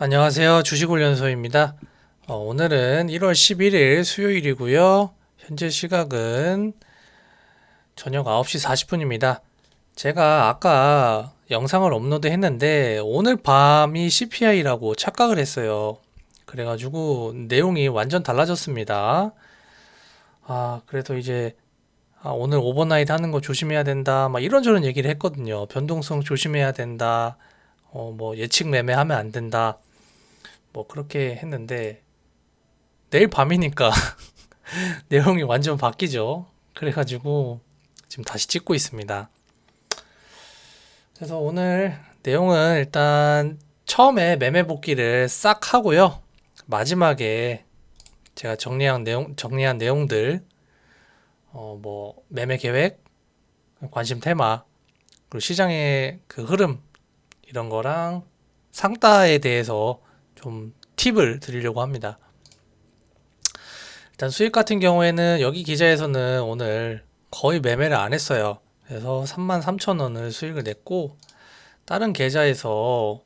안녕하세요. 주식훈련소입니다. 오늘은 1월 11일 수요일이고요. 현재 시각은 저녁 9시 40분입니다. 제가 아까 영상을 업로드 했는데 오늘 밤이 CPI라고 착각을 했어요. 그래가지고 내용이 완전 달라졌습니다. 그래서 이제 오늘 오버나잇 하는 거 조심해야 된다. 막 이런저런 얘기를 했거든요. 변동성 조심해야 된다. 뭐 예측 매매하면 안 된다. 뭐 그렇게 했는데 내일 밤이니까 내용이 완전 바뀌죠. 그래가지고 지금 다시 찍고 있습니다. 그래서 오늘 내용은 일단 처음에 매매 복귀를 싹 하고요. 마지막에 제가 정리한 내용들, 뭐 매매 계획, 관심 테마, 그리고 시장의 그 흐름 이런 거랑 상따에 대해서 좀 팁을 드리려고 합니다. 일단 수익 같은 경우에는 여기 기자에서는 오늘 거의 매매를 안 했어요. 그래서 33,000원을 수익을 냈고 다른 계좌에서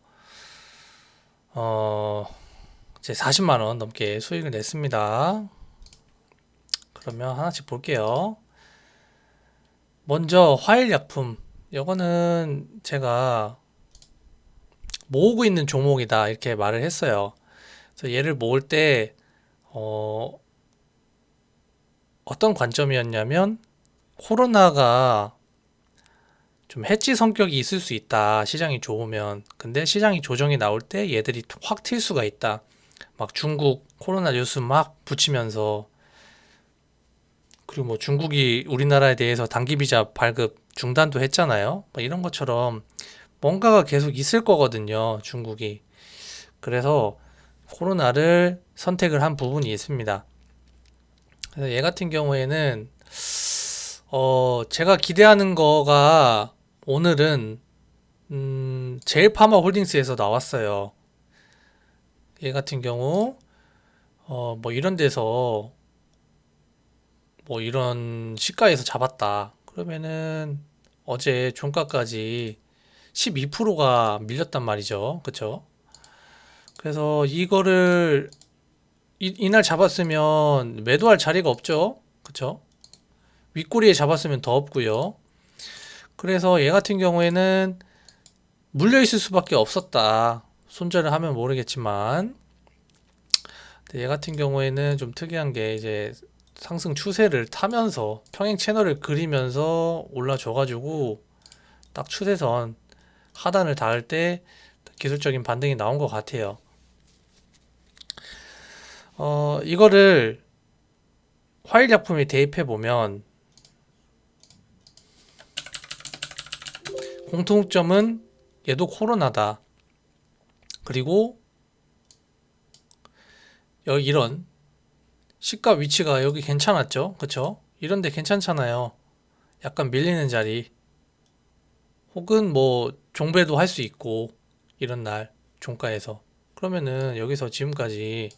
어 이제 40만 원 넘게 수익을 냈습니다. 그러면 하나씩 볼게요. 먼저 화일약품. 이거는 제가 모으고 있는 종목이다 이렇게 말을 했어요. 그래서 얘를 모을 때 어떤 관점이었냐면 코로나가 좀 해지 성격이 있을 수 있다. 시장이 좋으면. 근데 시장이 조정이 나올 때 얘들이 확 튈 수가 있다. 막 중국 코로나 뉴스 막 붙이면서 그리고 뭐 중국이 우리나라에 대해서 단기 비자 발급 중단도 했잖아요. 뭐 이런 것처럼 뭔가가 계속 있을 거거든요. 중국이. 그래서 코로나를 선택을 한 부분이 있습니다. 그래서 얘 같은 경우에는 제가 기대하는 거가 오늘은 제일파마 홀딩스에서 나왔어요. 얘 같은 경우 뭐 이런 데서 뭐 이런 시가에서 잡았다. 그러면은 어제 종가까지 12%가 밀렸단 말이죠. 그쵸? 그래서 이거를 이날 잡았으면 매도할 자리가 없죠. 그쵸? 윗꼬리에 잡았으면 더 없고요. 그래서 얘 같은 경우에는 물려 있을 수밖에 없었다. 손절을 하면 모르겠지만 얘 같은 경우에는 좀 특이한 게 이제 상승 추세를 타면서 평행 채널을 그리면서 올라줘가지고 딱 추세선 하단을 닿을 때 기술적인 반등이 나온 것 같아요. 이거를 화일약품에 대입해 보면 공통점은 얘도 코로나다. 그리고 여기 이런 시가 위치가 여기 괜찮았죠? 그쵸? 이런데 괜찮잖아요. 약간 밀리는 자리. 혹은 뭐 종배도 할 수 있고 이런 날 종가에서 그러면은 여기서 지금까지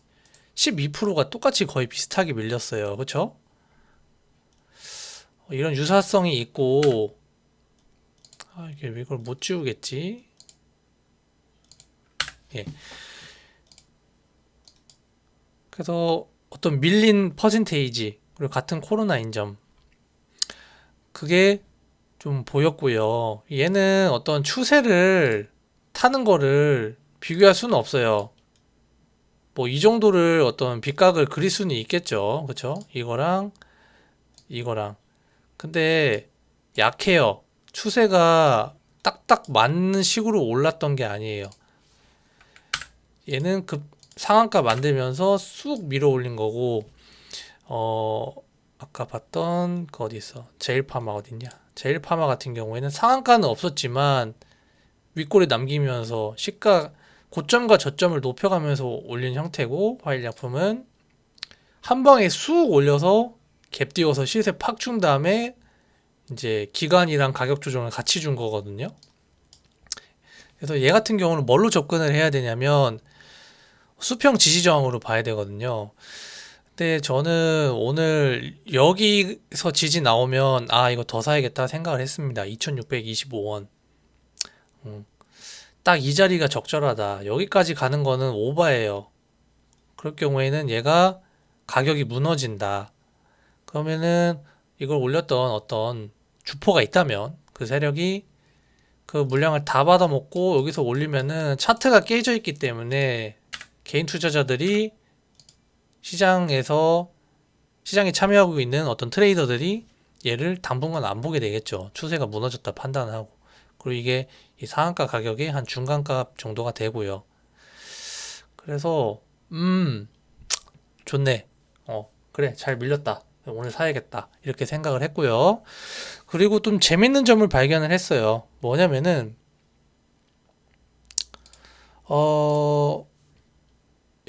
12%가 똑같이 거의 비슷하게 밀렸어요. 그쵸? 이런 유사성이 있고 이게 왜 이걸 못 지우겠지? 예. 그래서 어떤 밀린 퍼센테이지 그리고 같은 코로나인 점 그게 좀 보였고요. 얘는 어떤 추세를 타는 거를 비교할 수는 없어요. 뭐 이 정도를 어떤 빗각을 그릴 수는 있겠죠. 그쵸? 이거랑. 근데 약해요. 추세가 딱딱 맞는 식으로 올랐던 게 아니에요. 얘는 급 상한가 만들면서 쑥 밀어 올린 거고, 어, 아까 봤던 그 어디 있어? 제일파마 어딨냐? 제일파마 같은 경우에는 상한가는 없었지만 윗골에 남기면서 시가 고점과 저점을 높여가면서 올린 형태고 화일약품은 한 방에 쑥 올려서 갭 띄워서 시세 팍 준 다음에 이제 기간이랑 가격 조정을 같이 준 거거든요. 그래서 얘 같은 경우는 뭘로 접근을 해야 되냐면 수평 지지 저항으로 봐야 되거든요. 근데 저는 오늘 여기서 지지 나오면 이거 더 사야겠다 생각을 했습니다. 2625원. 딱 이 자리가 적절하다. 여기까지 가는 거는 오바예요. 그럴 경우에는 얘가 가격이 무너진다. 그러면은 이걸 올렸던 어떤 주포가 있다면 그 세력이 그 물량을 다 받아먹고 여기서 올리면은 차트가 깨져 있기 때문에 개인 투자자들이 시장에서 시장에 참여하고 있는 어떤 트레이더들이 얘를 당분간 안 보게 되겠죠. 추세가 무너졌다 판단하고. 그리고 이게 이 상한가 가격이 한 중간값 정도가 되고요. 그래서 좋네. 그래 잘 밀렸다. 오늘 사야겠다. 이렇게 생각을 했고요. 그리고 좀 재밌는 점을 발견을 했어요. 뭐냐면은 어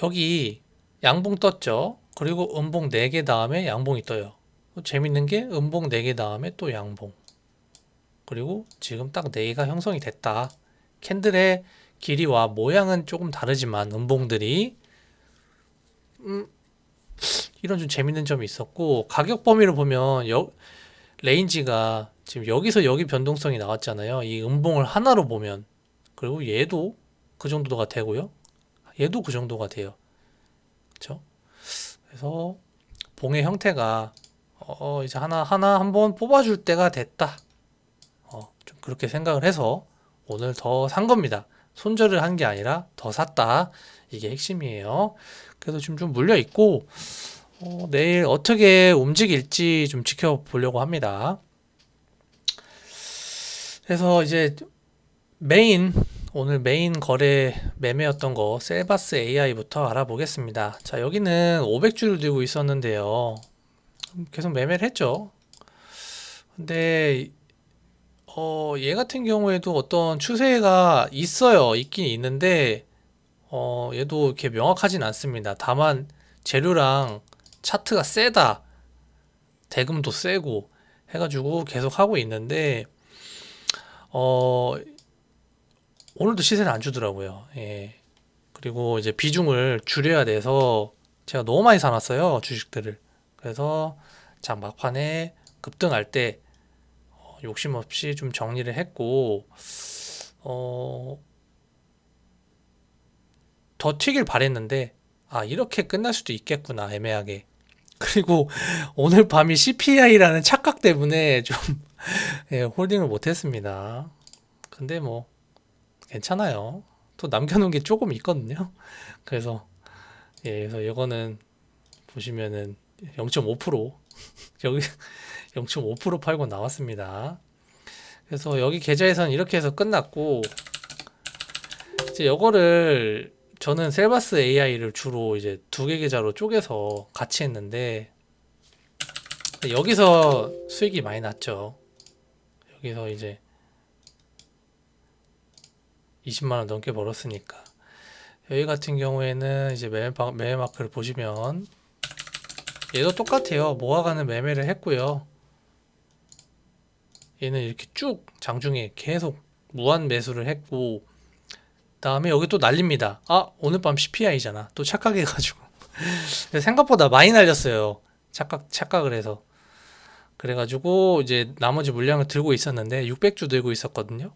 여기 양봉 떴죠. 그리고 음봉 4개 다음에 양봉이 떠요. 또 재밌는 게 음봉 4개 다음에 또 양봉. 그리고 지금 딱 4개가 형성이 됐다. 캔들의 길이와 모양은 조금 다르지만 음봉들이 이런 좀 재밌는 점이 있었고 가격 범위를 보면 레인지가 지금 여기서 여기 변동성이 나왔잖아요. 이 음봉을 하나로 보면 그리고 얘도 그 정도가 되고요. 얘도 그 정도가 돼요. 그렇죠? 그래서 봉의 형태가 이제 하나 한번 뽑아줄 때가 됐다. 좀 그렇게 생각을 해서 오늘 더 산 겁니다. 손절을 한 게 아니라 더 샀다. 이게 핵심이에요. 그래서 지금 좀 물려 있고 내일 어떻게 움직일지 좀 지켜보려고 합니다. 그래서 이제 오늘 메인 거래 매매였던 거 셀바스 AI부터 알아보겠습니다. 자, 여기는 500주를 들고 있었는데요. 계속 매매를 했죠. 근데 얘 같은 경우에도 어떤 추세가 있어요. 있긴 있는데 얘도 이렇게 명확하진 않습니다. 다만 재료랑 차트가 세다. 대금도 세고 해가지고 계속 하고 있는데 오늘도 시세를 안 주더라고요. 예. 그리고 이제 비중을 줄여야 돼서 제가 너무 많이 사놨어요. 주식들을. 그래서 장 막판에 급등할 때 욕심 없이 좀 정리를 했고 더 튀길 바랬는데 이렇게 끝날 수도 있겠구나 애매하게. 그리고 오늘 밤이 CPI라는 착각 때문에 좀 예, 홀딩을 못했습니다. 근데 뭐 괜찮아요. 또 남겨놓은 게 조금 있거든요. 그래서 그래서 이거는 보시면은 0.5% 여기 0.5% 팔고 나왔습니다. 그래서 여기 계좌에서는 이렇게 해서 끝났고 이제 이거를 저는 셀바스 AI를 주로 이제 2개 계좌로 쪼개서 같이 했는데 여기서 수익이 많이 났죠. 여기서 이제 20만 원 넘게 벌었으니까 여기 같은 경우에는 이제 매매 마크를 보시면 얘도 똑같아요. 모아가는 매매를 했고요. 얘는 이렇게 쭉 장중에 계속 무한 매수를 했고 다음에 여기 또 날립니다. 오늘 밤 CPI잖아. 또 착각해가지고 생각보다 많이 날렸어요. 착각을 해서 그래가지고 이제 나머지 물량을 들고 있었는데 600주 들고 있었거든요.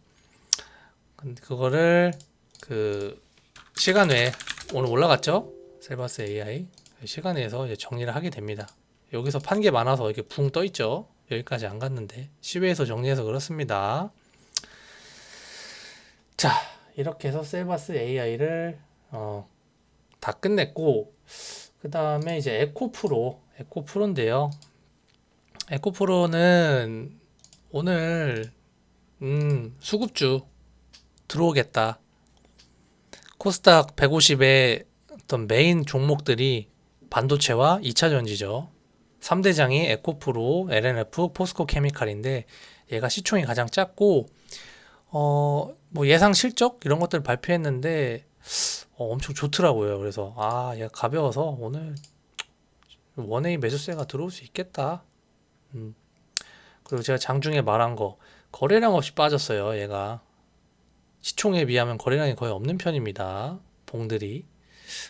근데 그거를 그 시간 외에 오늘 올라갔죠? 셀바스 AI 시간 외에서 이제 정리를 하게 됩니다. 여기서 판 게 많아서 이렇게 붕 떠 있죠. 여기까지 안 갔는데 10회에서 정리해서 그렇습니다. 자, 이렇게 해서 셀바스 AI를 다 끝냈고 그 다음에 이제 에코프로인데요. 에코프로는 오늘 수급주 들어오겠다. 코스닥 150의 어떤 메인 종목들이 반도체와 2차전지죠. 3대장이 에코프로, LNF, 포스코 케미칼인데 얘가 시총이 가장 작고 뭐 예상 실적 이런 것들 발표했는데 엄청 좋더라고요. 그래서 얘가 가벼워서 오늘 원웨이 매수세가 들어올 수 있겠다. 그리고 제가 장중에 말한 거 거래량 없이 빠졌어요. 얘가 시총에 비하면 거래량이 거의 없는 편입니다. 봉들이.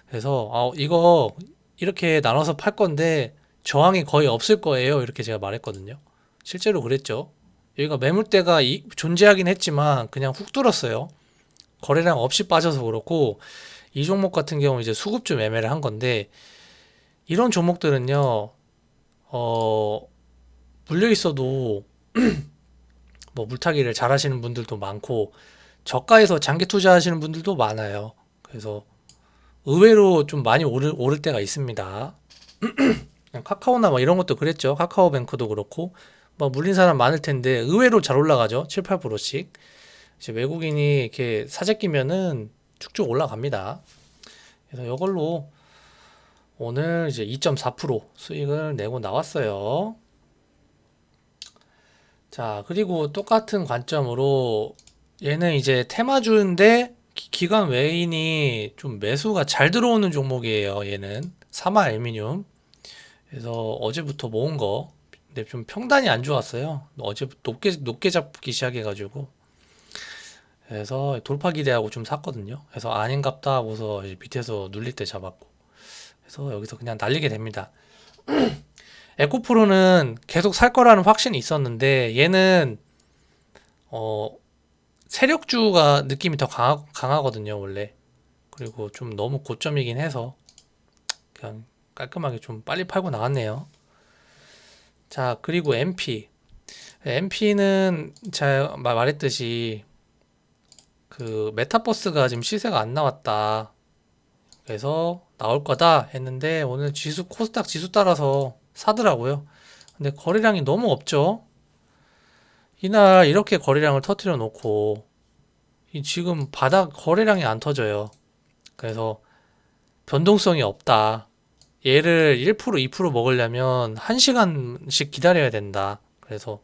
그래서 이거 이렇게 나눠서 팔 건데 저항이 거의 없을 거예요. 이렇게 제가 말했거든요. 실제로 그랬죠. 여기가 매물대가 존재하긴 했지만 그냥 훅 뚫었어요. 거래량 없이 빠져서 그렇고, 이 종목 같은 경우 이제 수급주 매매를 한 건데, 이런 종목들은요, 어, 물려 있어도 뭐 물타기를 잘 하시는 분들도 많고, 저가에서 장기 투자하시는 분들도 많아요. 그래서 의외로 좀 많이 오를 때가 있습니다. 그냥 카카오나 뭐 이런 것도 그랬죠. 카카오뱅크도 그렇고, 뭐 물린 사람 많을 텐데 의외로 잘 올라가죠. 7, 8%씩. 이제 외국인이 이렇게 사재 끼면은 쭉쭉 올라갑니다. 그래서 이걸로 오늘 이제 2.4% 수익을 내고 나왔어요. 자, 그리고 똑같은 관점으로 얘는 이제 테마주인데 기관 외인이 좀 매수가 잘 들어오는 종목이에요. 얘는 사마 알루미늄. 그래서 어제부터 모은 거. 근데 좀 평단이 안 좋았어요. 어제부터 높게 잡기 시작해가지고. 그래서 돌파 기대하고 좀 샀거든요. 그래서 아닌갑다 하고서 이제 밑에서 눌릴 때 잡았고. 그래서 여기서 그냥 날리게 됩니다. 에코프로는 계속 살 거라는 확신이 있었는데 얘는 어 세력주가 느낌이 더 강하거든요, 원래. 그리고 좀 너무 고점이긴 해서 그냥 깔끔하게 좀 빨리 팔고 나왔네요. 자, 그리고 MP. MP는 제가 말했듯이 그 메타버스가 지금 시세가 안 나왔다. 그래서 나올 거다 했는데 오늘 지수 코스닥 지수 따라서 사더라고요. 근데 거래량이 너무 없죠. 이날 이렇게 거래량을 터뜨려 놓고 지금 바닥 거래량이 안 터져요. 그래서 변동성이 없다. 얘를 1%, 2% 먹으려면 1시간씩 기다려야 된다. 그래서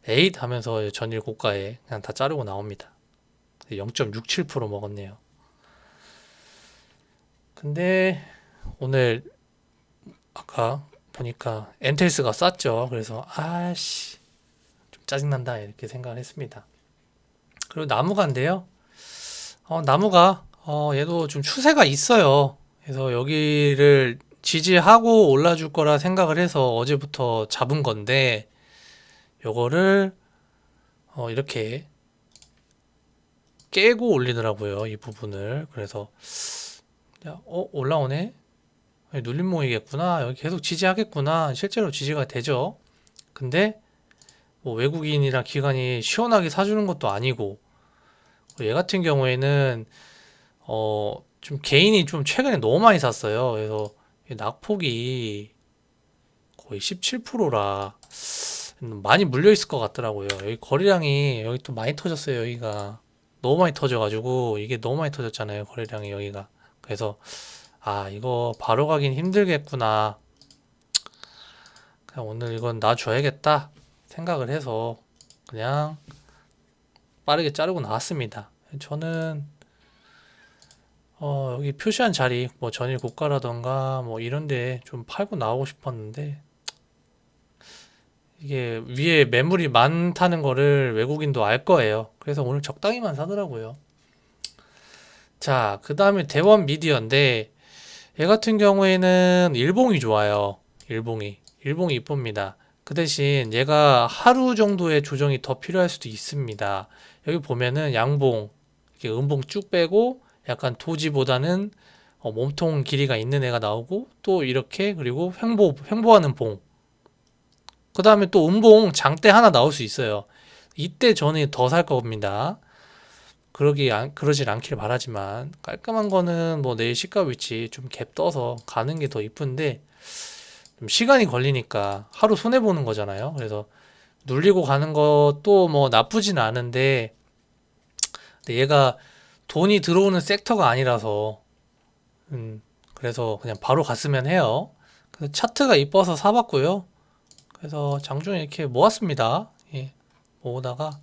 에잇 하면서 전일 고가에 그냥 다 자르고 나옵니다. 0.67% 먹었네요. 근데 오늘 아까 보니까 엔텔스가 쌌죠. 그래서 아씨 좀 짜증난다 이렇게 생각을 했습니다. 그리고 나무가인데요. 나무가 얘도 좀 추세가 있어요. 그래서 여기를 지지하고 올라줄 거라 생각을 해서 어제부터 잡은 건데 요거를 이렇게 깨고 올리더라고요. 이 부분을. 그래서 올라오네. 눌림 모이겠구나. 여기 계속 지지하겠구나. 실제로 지지가 되죠. 근데 뭐 외국인이랑 기관이 시원하게 사주는 것도 아니고 얘 같은 경우에는 좀 개인이 좀 최근에 너무 많이 샀어요. 그래서 낙폭이 거의 17%라 많이 물려 있을 것 같더라고요. 여기 거래량이 여기 또 많이 터졌어요. 여기가 너무 많이 터져가지고 이게 너무 많이 터졌잖아요. 거래량이 여기가. 그래서 이거 바로 가긴 힘들겠구나. 그냥 오늘 이건 놔줘야겠다 생각을 해서 그냥 빠르게 자르고 나왔습니다. 저는 여기 표시한 자리 뭐 전일 고가라던가 뭐 이런데 좀 팔고 나오고 싶었는데 이게 위에 매물이 많다는 거를 외국인도 알 거예요. 그래서 오늘 적당히만 사더라고요. 자, 그 다음에 대원 미디어인데 얘 같은 경우에는 일봉이 좋아요. 일봉이 이쁩니다. 그 대신 얘가 하루 정도의 조정이 더 필요할 수도 있습니다. 여기 보면은 양봉, 이렇게 음봉 쭉 빼고 약간 도지보다는 몸통 길이가 있는 애가 나오고 또 이렇게 그리고 횡보하는 봉. 그 다음에 또 음봉 장대 하나 나올 수 있어요. 이때 저는 더 살 겁니다. 그러질 않길 바라지만 깔끔한 거는 뭐 내일 시가 위치 좀 갭 떠서 가는 게 더 이쁜데 좀 시간이 걸리니까 하루 손해 보는 거잖아요. 그래서 눌리고 가는 것도 뭐 나쁘진 않은데 근데 얘가 돈이 들어오는 섹터가 아니라서 그래서 그냥 바로 갔으면 해요. 그래서 차트가 이뻐서 사봤고요. 그래서 장중에 이렇게 모았습니다. 예, 모으다가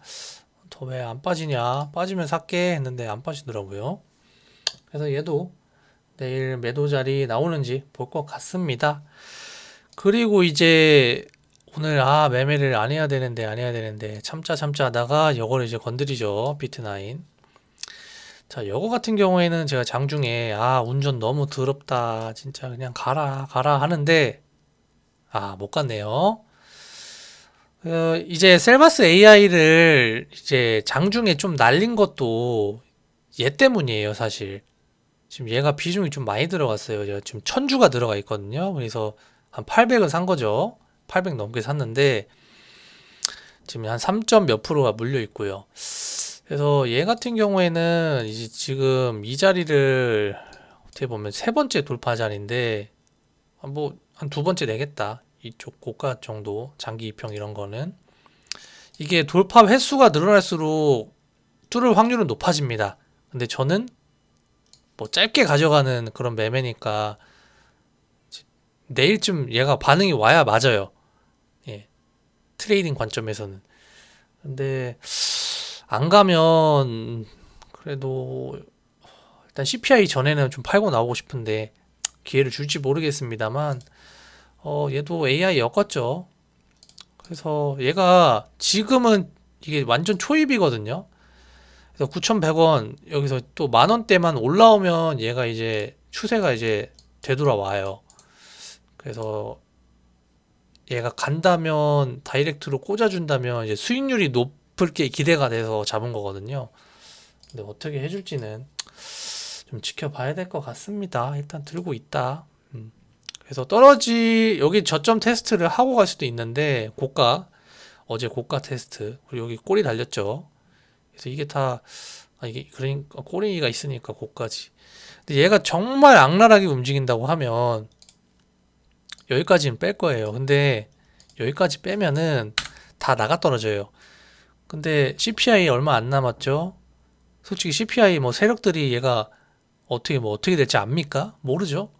더 왜 안 빠지냐? 빠지면 살게 했는데 안 빠지더라고요. 그래서 얘도 내일 매도 자리 나오는지 볼 것 같습니다. 그리고 이제 오늘 매매를 안 해야 되는데 참자 하다가 이거를 이제 건드리죠. 비트나인. 자, 이거 같은 경우에는 제가 장중에 운전 너무 더럽다. 진짜 그냥 가라 하는데 못 갔네요. 이제 셀바스 AI를 이제 장중에 좀 날린 것도 얘 때문이에요, 사실. 지금 얘가 비중이 좀 많이 들어갔어요. 제가 지금 1000주가 들어가 있거든요. 그래서 한 800을 산 거죠. 800 넘게 샀는데 지금 한 3점 몇 프로가 물려 있고요. 그래서 얘 같은 경우에는 이제 지금 이 자리를 어떻게 보면 세 번째 돌파 자리인데 뭐 한 두 번째 내겠다. 이쪽 고가 정도 장기 입형 이런 거는 이게 돌파 횟수가 늘어날수록 뚫을 확률은 높아집니다. 근데 저는 뭐 짧게 가져가는 그런 매매니까 내일쯤 얘가 반응이 와야 맞아요. 예, 트레이딩 관점에서는. 근데 안 가면 그래도 일단 CPI 전에는 좀 팔고 나오고 싶은데 기회를 줄지 모르겠습니다만 얘도 AI 엮었죠. 그래서 얘가 지금은 이게 완전 초입이거든요. 그래서 9,100원 여기서 또 만원대만 올라오면 얘가 이제 추세가 이제 되돌아와요. 그래서 얘가 간다면 다이렉트로 꽂아준다면 이제 수익률이 높을 게 기대가 돼서 잡은 거거든요. 근데 어떻게 해줄지는 좀 지켜봐야 될 것 같습니다. 일단 들고 있다. 그래서 여기 저점 테스트를 하고 갈 수도 있는데 어제 고가 테스트 그리고 여기 꼬리 달렸죠. 그래서 이게 다 이게 그러니까 꼬리가 있으니까 고가지. 근데 얘가 정말 악랄하게 움직인다고 하면 여기까지는 뺄 거예요. 근데 여기까지 빼면은 다 나가 떨어져요. 근데 CPI 얼마 안 남았죠? 솔직히 CPI 뭐 세력들이 얘가 어떻게 될지 압니까? 모르죠.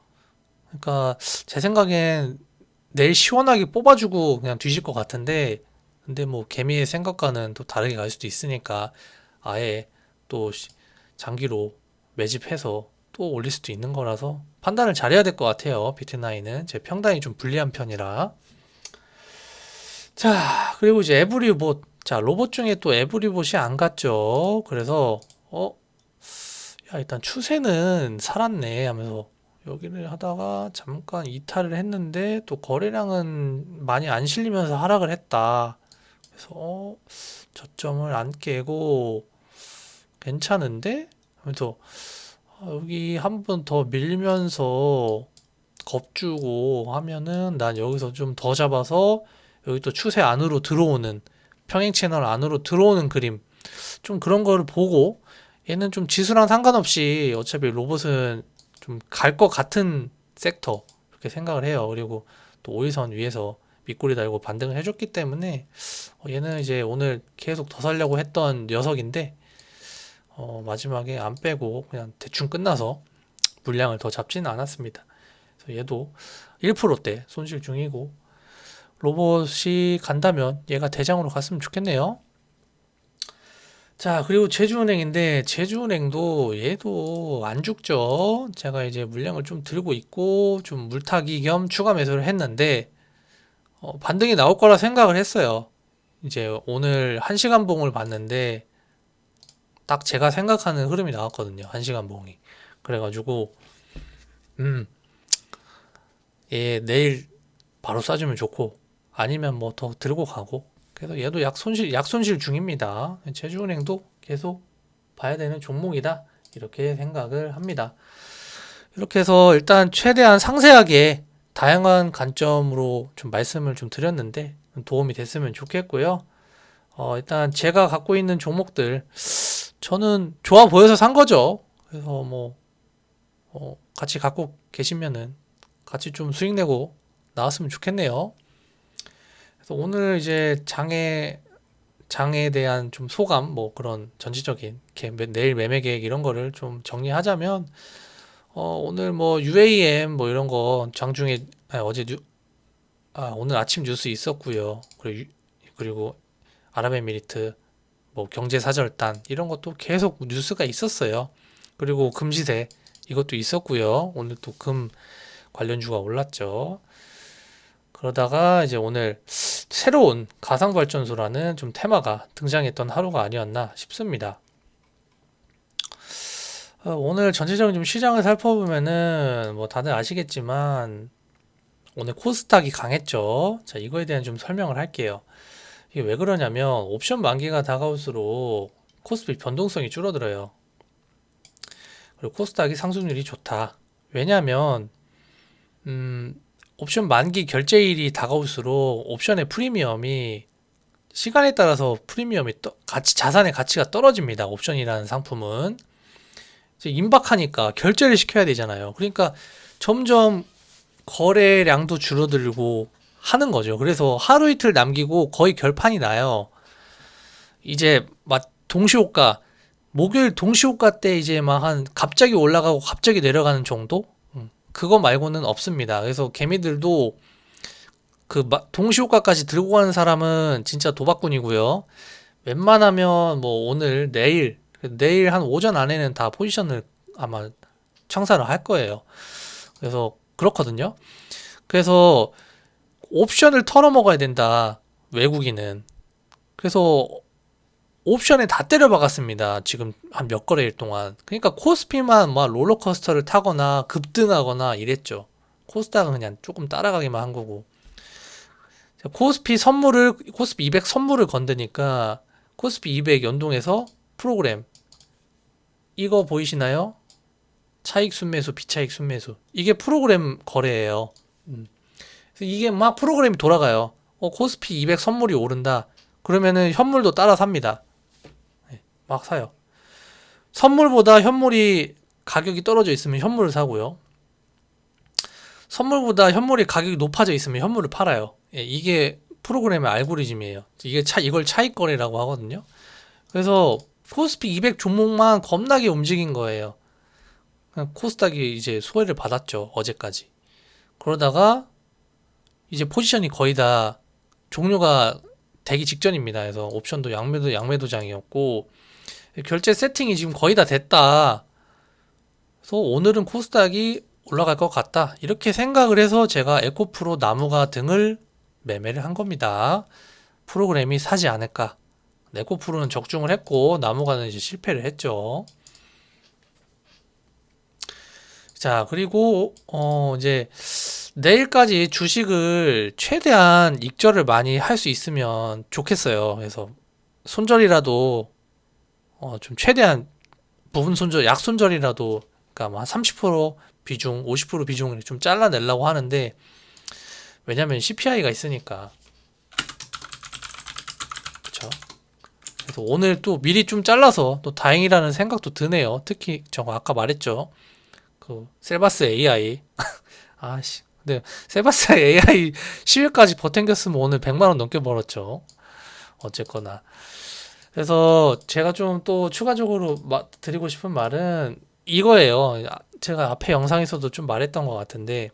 그러니까 제 생각엔 내일 시원하게 뽑아주고 그냥 뒤질 것 같은데 근데 뭐 개미의 생각과는 또 다르게 갈 수도 있으니까 아예 또 장기로 매집해서 또 올릴 수도 있는 거라서 판단을 잘해야 될 것 같아요. 비트나인은 제 평단이 좀 불리한 편이라. 자, 그리고 이제 에브리봇. 자, 로봇 중에 또 에브리봇이 안 갔죠. 그래서 야, 일단 추세는 살았네 하면서 여기를 하다가 잠깐 이탈을 했는데 또 거래량은 많이 안 실리면서 하락을 했다. 그래서 저점을 안 깨고 괜찮은데? 하면서 여기 한 번 더 밀면서 겁주고 하면은 난 여기서 좀 더 잡아서 여기 또 추세 안으로 들어오는 평행 채널 안으로 들어오는 그림 좀 그런 거를 보고 얘는 좀 지수랑 상관없이 어차피 로봇은 좀 갈 것 같은 섹터 그렇게 생각을 해요. 그리고 또 5일선 위에서 밑꼬리 달고 반등을 해줬기 때문에 얘는 이제 오늘 계속 더 살려고 했던 녀석인데 마지막에 안 빼고 그냥 대충 끝나서 물량을 더 잡지는 않았습니다. 그래서 얘도 1%대 손실 중이고 로봇이 간다면 얘가 대장으로 갔으면 좋겠네요. 자, 그리고 제주은행인데 제주은행도 얘도 안 죽죠. 제가 이제 물량을 좀 들고 있고 좀 물타기 겸 추가 매수를 했는데 반등이 나올 거라 생각을 했어요. 이제 오늘 1시간 봉을 봤는데 딱 제가 생각하는 흐름이 나왔거든요. 1시간 봉이. 그래가지고 얘 내일 바로 쏴주면 좋고 아니면 뭐 더 들고 가고 그래서 얘도 약손실 중입니다. 제주은행도 계속 봐야 되는 종목이다 이렇게 생각을 합니다. 이렇게 해서 일단 최대한 상세하게 다양한 관점으로 좀 말씀을 좀 드렸는데 도움이 됐으면 좋겠고요. 일단 제가 갖고 있는 종목들 저는 좋아 보여서 산 거죠. 그래서 뭐 같이 갖고 계시면은 같이 좀 수익 내고 나왔으면 좋겠네요. 그래서 오늘 이제 장에 대한 좀 소감, 뭐 그런 전체적인 내일 매매 계획 이런 거를 좀 정리하자면 오늘 뭐 UAM 뭐 이런 거 장중에 오늘 아침 뉴스 있었고요. 그리고 아랍에미리트 뭐 경제 사절단 이런 것도 계속 뉴스가 있었어요. 그리고 금시세 이것도 있었고요. 오늘 또 금 관련주가 올랐죠. 그러다가 이제 오늘 새로운 가상발전소라는 좀 테마가 등장했던 하루가 아니었나 싶습니다. 오늘 전체적인 좀 시장을 살펴보면은 뭐 다들 아시겠지만 오늘 코스닥이 강했죠. 자, 이거에 대한 좀 설명을 할게요. 이게 왜 그러냐면 옵션 만기가 다가올수록 코스피 변동성이 줄어들어요. 그리고 코스닥이 상승률이 좋다. 왜냐하면 옵션 만기 결제일이 다가올수록 옵션의 프리미엄이 시간에 따라서 프리미엄이 자산의 가치가 떨어집니다. 옵션이라는 상품은 이제 임박하니까 결제를 시켜야 되잖아요. 그러니까 점점 거래량도 줄어들고 하는 거죠. 그래서 하루 이틀 남기고 거의 결판이 나요. 이제 막 동시호가 목요일 동시호가 때 이제 막 한 갑자기 올라가고 갑자기 내려가는 정도? 그거 말고는 없습니다. 그래서 개미들도 그 동시호가까지 들고 가는 사람은 진짜 도박꾼이고요. 웬만하면 뭐 오늘 내일 한 오전 안에는 다 포지션을 아마 청산을 할 거예요. 그래서 그렇거든요. 그래서 옵션을 털어먹어야 된다. 외국인은. 그래서 옵션에 다 때려 박았습니다. 지금 한 몇 거래일 동안. 그러니까 코스피만 막 롤러코스터를 타거나 급등하거나 이랬죠. 코스닥은 그냥 조금 따라가기만 한 거고. 코스피 200 선물을 건드니까 코스피 200 연동해서 프로그램 이거 보이시나요? 차익 순매수, 비차익 순매수. 이게 프로그램 거래예요. 그래서 이게 막 프로그램이 돌아가요. 코스피 200 선물이 오른다. 그러면은 현물도 따라 삽니다. 막 사요. 선물보다 현물이 가격이 떨어져 있으면 현물을 사고요. 선물보다 현물이 가격이 높아져 있으면 현물을 팔아요. 이게 프로그램의 알고리즘이에요. 이걸 차익 거래라고 하거든요. 그래서 코스피 200 종목만 겁나게 움직인 거예요. 코스닥이 이제 소외를 받았죠. 어제까지. 그러다가 이제 포지션이 거의 다 종료가 되기 직전입니다. 그래서 옵션도 양매도장이었고 결제 세팅이 지금 거의 다 됐다. 그래서 오늘은 코스닥이 올라갈 것 같다. 이렇게 생각을 해서 제가 에코프로 나무가 등을 매매를 한 겁니다. 프로그램이 사지 않을까. 에코프로는 적중을 했고 나무가는 이제 실패를 했죠. 자, 그리고 이제 내일까지 주식을 최대한 익절을 많이 할 수 있으면 좋겠어요. 그래서 손절이라도 좀 최대한 부분 손절, 약 손절이라도 그러니까 뭐 한 30% 비중, 50% 비중을 좀 잘라내려고 하는데 왜냐면 CPI가 있으니까. 그쵸? 그래서 오늘 또 미리 좀 잘라서 또 다행이라는 생각도 드네요. 특히 저 아까 말했죠. 그 셀바스 AI. 아씨. 근데 셀바스 AI 10일까지 버텨겼으면 오늘 100만 원 넘게 벌었죠. 어쨌거나. 그래서 제가 좀 또 추가적으로 드리고 싶은 말은 이거예요. 제가 앞에 영상에서도 좀 말했던 것 같은데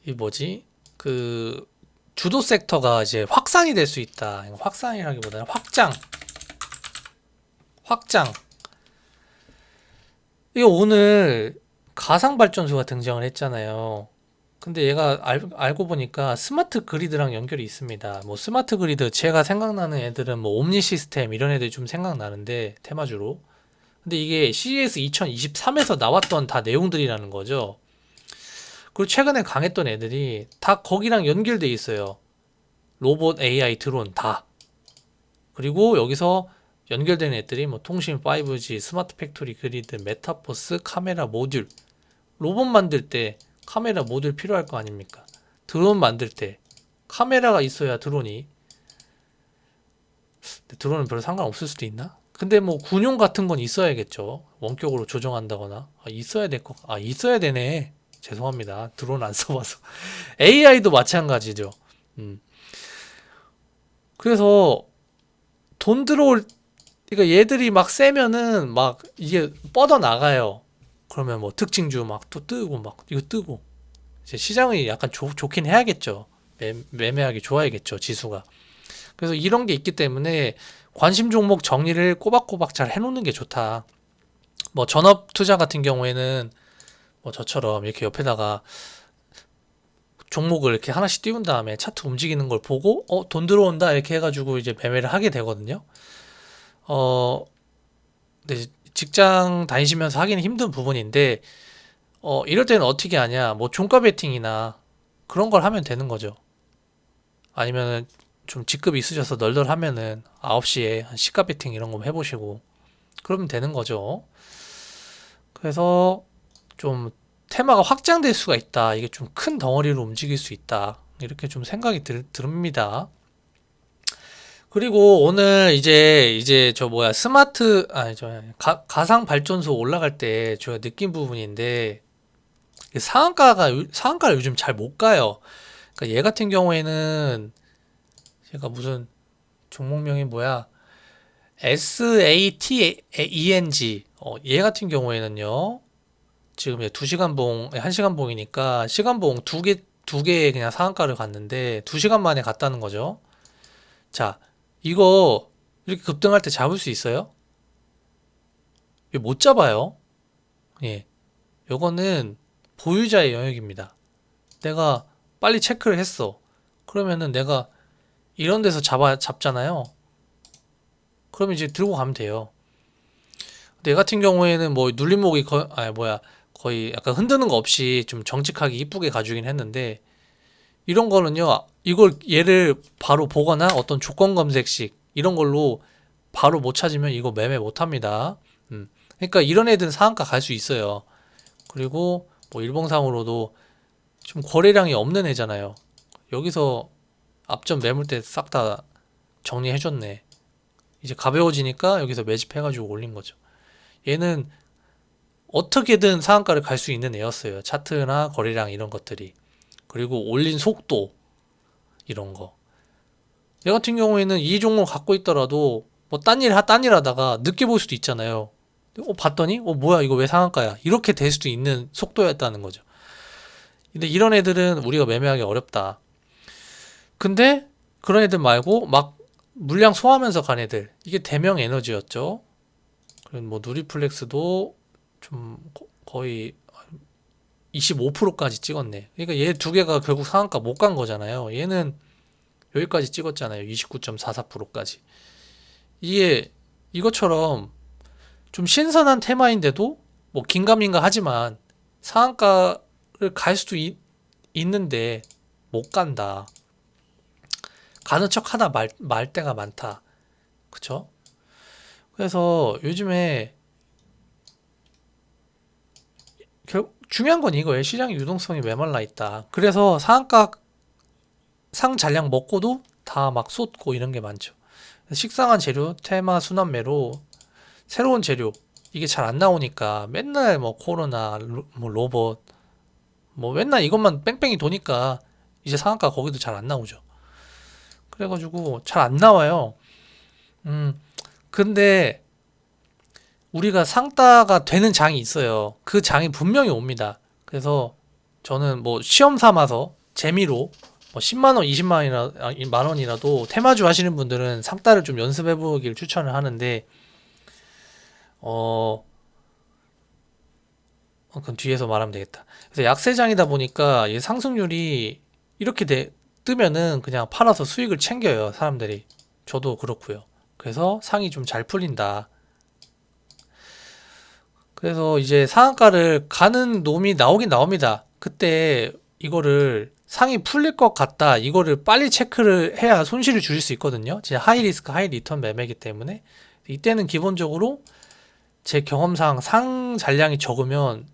이 뭐지? 그 주도 섹터가 이제 확산이 될 수 있다. 확산이라기보다는 확장. 이거 오늘 가상발전소가 등장을 했잖아요. 근데 얘가 알고 보니까 스마트 그리드랑 연결이 있습니다. 뭐 스마트 그리드 제가 생각나는 애들은 뭐 옴니 시스템 이런 애들이 좀 생각나는데 테마주로. 근데 이게 CES 2023에서 나왔던 다 내용들이라는 거죠. 그리고 최근에 강했던 애들이 다 거기랑 연결돼 있어요. 로봇, AI, 드론 다. 그리고 여기서 연결된 애들이 뭐 통신 5G, 스마트 팩토리 그리드, 메타버스, 카메라 모듈. 로봇 만들 때 카메라 모듈 필요할 거 아닙니까? 드론 만들 때 카메라가 있어야 드론이. 드론은 별로 상관없을 수도 있나? 근데 뭐 군용 같은 건 있어야겠죠. 원격으로 조정한다거나. 있어야 되네. 죄송합니다. 드론 안 써봐서. AI도 마찬가지죠. 음. 그래서 돈 들어올, 그러니까 얘들이 막 세면은 막 이게 뻗어 나가요. 그러면 뭐 특징주 막 또 뜨고 막 이거 뜨고 이제 시장이 약간 좋긴 해야겠죠. 매매하기 좋아야겠죠. 지수가. 그래서 이런 게 있기 때문에 관심 종목 정리를 꼬박꼬박 잘 해놓는 게 좋다. 뭐 전업 투자 같은 경우에는 뭐 저처럼 이렇게 옆에다가 종목을 이렇게 하나씩 띄운 다음에 차트 움직이는 걸 보고 돈 들어온다 이렇게 해가지고 이제 매매를 하게 되거든요. 근데 직장 다니시면서 하기는 힘든 부분인데 이럴 때는 어떻게 하냐? 뭐 종가 베팅이나 그런 걸 하면 되는 거죠. 아니면은 좀 직급이 있으셔서 널널하면은 9시에 한 시가 베팅 이런 거 해보시고 그러면 되는 거죠. 그래서 좀 테마가 확장될 수가 있다. 이게 좀 큰 덩어리로 움직일 수 있다. 이렇게 좀 생각이 듭니다. 그리고 오늘 이제 저 뭐야 스마트 아니 저 가상 발전소 올라갈 때 제가 느낀 부분인데 상한가를 요즘 잘 못 가요. 그러니까 얘 같은 경우에는 제가 무슨 종목명이 뭐야 SATENG 얘 같은 경우에는요 지금 2시간 봉 1시간 봉이니까 시간 봉 두 개 그냥 상한가를 갔는데 2시간 만에 갔다는 거죠. 자, 이거 이렇게 급등할 때 잡을 수 있어요? 이거 못 잡아요. 예. 요거는 보유자의 영역입니다. 내가 빨리 체크를 했어. 그러면은 내가 이런 데서 잡잖아요. 그럼 이제 들고 가면 돼요. 내 같은 경우에는 뭐 눌림목이 거의 약간 흔드는 거 없이 좀 정직하게 이쁘게 가주긴 했는데 이런 거는요. 이걸 얘를 바로 보거나 어떤 조건 검색식 이런 걸로 바로 못 찾으면 이거 매매 못 합니다. 그러니까 이런 애들은 상한가 갈 수 있어요. 그리고 뭐 일봉상으로도 좀 거래량이 없는 애잖아요. 여기서 앞전 매물대 싹 다 정리해줬네. 이제 가벼워지니까 여기서 매집해가지고 올린 거죠. 얘는 어떻게든 상한가를 갈 수 있는 애였어요. 차트나 거래량 이런 것들이. 그리고 올린 속도 이런 거. 얘 같은 경우에는 이 종목 갖고 있더라도 뭐 딴일 하다가 늦게 볼 수도 있잖아요. 봤더니 뭐야 이거 왜 상한가야 이렇게 될 수도 있는 속도였다는 거죠. 근데 이런 애들은 우리가 매매하기 어렵다. 근데 그런 애들 말고 막 물량 소화하면서 간 애들 이게 대명 에너지였죠. 그리고 뭐 누리플렉스도 좀 거의 25%까지 찍었네. 그러니까 얘 두 개가 결국 상한가 못 간 거잖아요. 얘는 여기까지 찍었잖아요. 29.44%까지. 이게 이것처럼 좀 신선한 테마인데도 뭐 긴가민가 하지만 상한가를 갈 수도 있는데 못 간다. 가는 척 하다 말 때가 많다. 그쵸? 그래서 요즘에 중요한 건 이거예요. 시장의 유동성이 메말라 있다. 그래서 상한가 상잔량 먹고도 다 막 쏟고 이런 게 많죠. 식상한 재료, 테마 순환매로 새로운 재료 이게 잘 안 나오니까 맨날 뭐 코로나, 뭐 로봇 뭐 맨날 이것만 뺑뺑이 도니까 이제 상한가 거기도 잘 안 나오죠. 그래가지고 잘 안 나와요. 근데 우리가 상따가 되는 장이 있어요. 그 장이 분명히 옵니다. 그래서 저는 뭐 시험 삼아서 재미로 뭐 10만 원, 20만 원이나 만 원이라도 테마주 하시는 분들은 상따를 좀 연습해 보길 추천을 하는데 어 그럼 뒤에서 말하면 되겠다. 그래서 약세장이다 보니까 이 상승률이 이렇게 뜨면은 그냥 팔아서 수익을 챙겨요, 사람들이. 저도 그렇고요. 그래서 상이 좀 잘 풀린다. 그래서 이제 상한가를 가는 놈이 나오긴 나옵니다. 그때 이거를 상이 풀릴 것 같다. 이거를 빨리 체크를 해야 손실을 줄일 수 있거든요. 진짜 하이 리스크, 하이 리턴 매매이기 때문에. 이때는 기본적으로 제 경험상 상 잔량이 적으면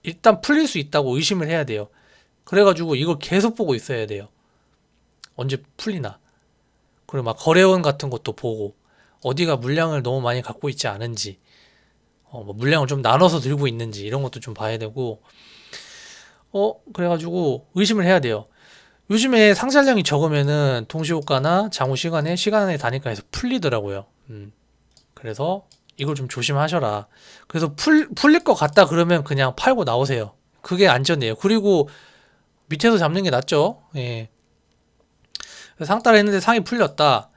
일단 풀릴 수 있다고 의심을 해야 돼요. 그래가지고 이걸 계속 보고 있어야 돼요. 언제 풀리나. 그리고 막 거래원 같은 것도 보고 어디가 물량을 너무 많이 갖고 있지 않은지 뭐 물량을 좀 나눠서 들고 있는지 이런 것도 좀 봐야 되고 그래가지고 의심을 해야 돼요. 요즘에 상잔량이 적으면은 동시호가나 장후 시간에 단위가에서 풀리더라고요. 그래서 이걸 좀 조심하셔라. 그래서 풀릴 것 같다 그러면 그냥 팔고 나오세요. 그게 안전해요. 그리고 밑에서 잡는 게 낫죠. 예. 상따를 했는데 상이 풀렸다.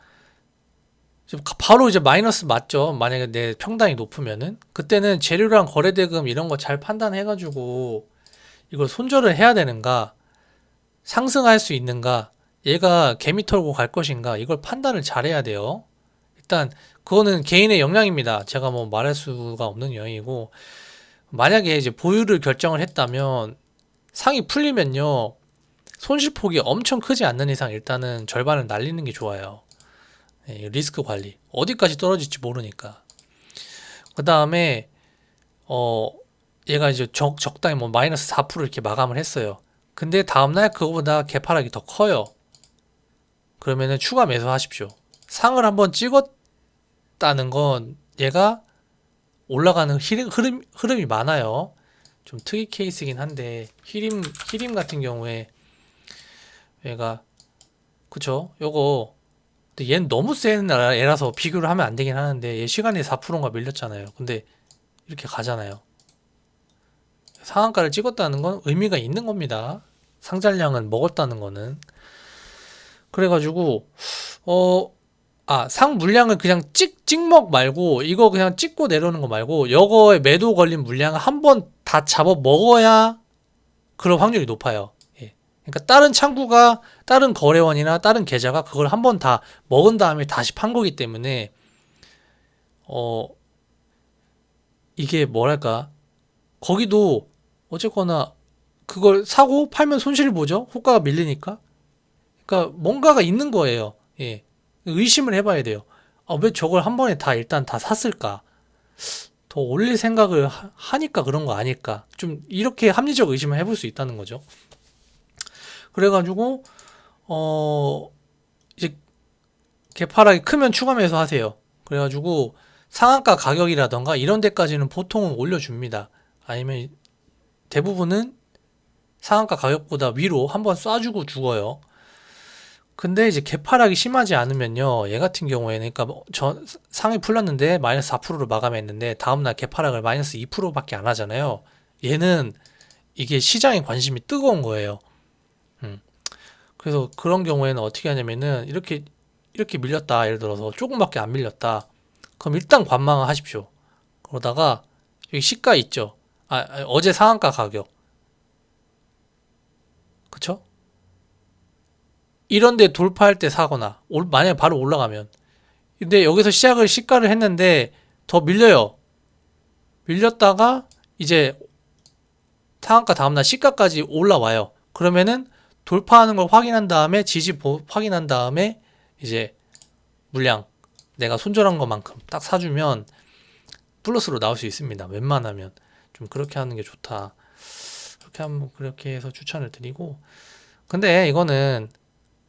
바로 이제 마이너스 맞죠. 만약에 내 평단이 높으면은 그때는 재료랑 거래대금 이런 거 잘 판단해가지고 이걸 손절을 해야 되는가 상승할 수 있는가 얘가 개미 털고 갈 것인가 이걸 판단을 잘해야 돼요. 일단 그거는 개인의 역량입니다. 제가 뭐 말할 수가 없는 영역이고 만약에 이제 보유를 결정을 했다면 상이 풀리면요 손실폭이 엄청 크지 않는 이상 일단은 절반을 날리는 게 좋아요. 리스크 관리 어디까지 떨어질지 모르니까 그 다음에 얘가 이제 적당히 뭐 마이너스 4% 이렇게 마감을 했어요. 근데 다음날 그거보다 개파락이 더 커요. 그러면은 추가 매수하십시오. 상을 한번 찍었다는 건 얘가 올라가는 흐름이 많아요. 좀 특이 케이스긴 한데 히림 같은 경우에 얘가 그쵸? 요거 근데 얘는 너무 센 애라서 비교를 하면 안 되긴 하는데 얘 시간이 4%가 밀렸잖아요. 근데 이렇게 가잖아요. 상한가를 찍었다는 건 의미가 있는 겁니다. 상장량은 먹었다는 거는. 그래가지고 상 물량을 그냥 찍먹 말고 이거 그냥 찍고 내려오는 거 말고 여거에 매도 걸린 물량을 한 번 다 잡아 먹어야 그럴 확률이 높아요. 예. 그러니까 다른 창구가 다른 거래원이나 다른 계좌가 그걸 한 번 다 먹은 다음에 다시 판 거기 때문에 이게 뭐랄까 거기도 어쨌거나 그걸 사고 팔면 손실을 보죠. 호가가 밀리니까. 그러니까 뭔가가 있는 거예요. 예. 의심을 해봐야 돼요. 왜 저걸 한 번에 다 일단 다 샀을까? 더 올릴 생각을 하니까 그런 거 아닐까? 좀 이렇게 합리적 의심을 해볼 수 있다는 거죠. 그래가지고 이제 개파락이 크면 추가 매수하세요. 그래가지고 상한가 가격이라던가 이런 데까지는 보통은 올려줍니다. 아니면 대부분은 상한가 가격보다 위로 한번 쏴주고 죽어요. 근데 이제 개파락이 심하지 않으면요. 얘 같은 경우에는 그러니까 상이 풀렸는데 마이너스 4%로 마감했는데 다음날 개파락을 마이너스 2%밖에 안 하잖아요. 얘는 이게 시장의 관심이 뜨거운 거예요. 그래서 그런 경우에는 어떻게 하냐면은 이렇게 밀렸다. 예를 들어서 조금밖에 안 밀렸다. 그럼 일단 관망을 하십시오. 그러다가 여기 시가 있죠. 어제 상한가 가격. 그쵸? 이런데 돌파할 때 사거나 만약에 바로 올라가면 근데 여기서 시가를 했는데 더 밀려요. 밀렸다가 이제 상한가 다음날 시가까지 올라와요. 그러면은 돌파하는 걸 확인한 다음에 확인한 다음에 이제 물량 내가 손절한 것만큼 딱 사주면 플러스로 나올 수 있습니다. 웬만하면 좀 그렇게 하는 게 좋다. 그렇게 해서 추천을 드리고 근데 이거는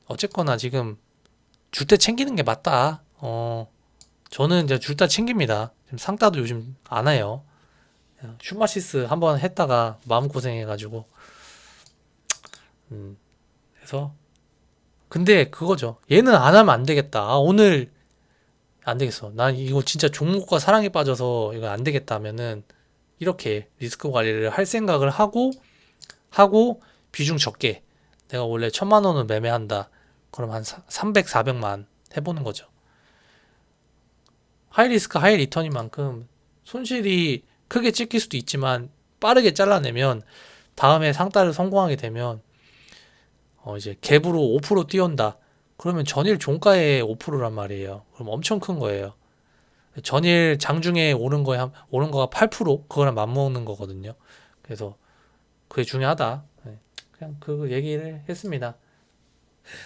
어쨌거나 지금 줄 때 챙기는 게 맞다. 저는 이제 줄 때 챙깁니다. 지금 상따도 요즘 안 해요. 슈마시스 한번 했다가 마음고생해가지고. 그래서. 근데 그거죠. 얘는 안 하면 안 되겠다. 오늘 안 되겠어. 난 이거 진짜 종목과 사랑에 빠져서 이거 안 되겠다 하면은 이렇게 리스크 관리를 할 생각을 하고 비중 적게. 내가 원래 1,000만 원을 매매한다. 그럼 한 300, 400만 해보는 거죠. 하이 리스크 하이 리턴인 만큼 손실이 크게 찍힐 수도 있지만 빠르게 잘라내면 다음에 상따를 성공하게 되면 이제 갭으로 5% 띄운다. 그러면 전일 종가의 5%란 말이에요. 그럼 엄청 큰 거예요. 전일 장중에 오른 거가 8% 그거랑 맞먹는 거거든요. 그래서 그게 중요하다. 네. 그냥 그 얘기를 했습니다.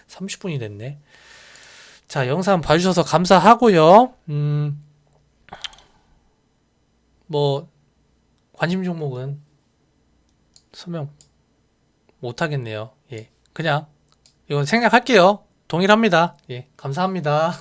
30분이 됐네. 자, 영상 봐주셔서 감사하고요. 뭐 관심 종목은 설명 못 하겠네요. 예. 그냥 이건 생략할게요. 동일합니다. 예. 감사합니다.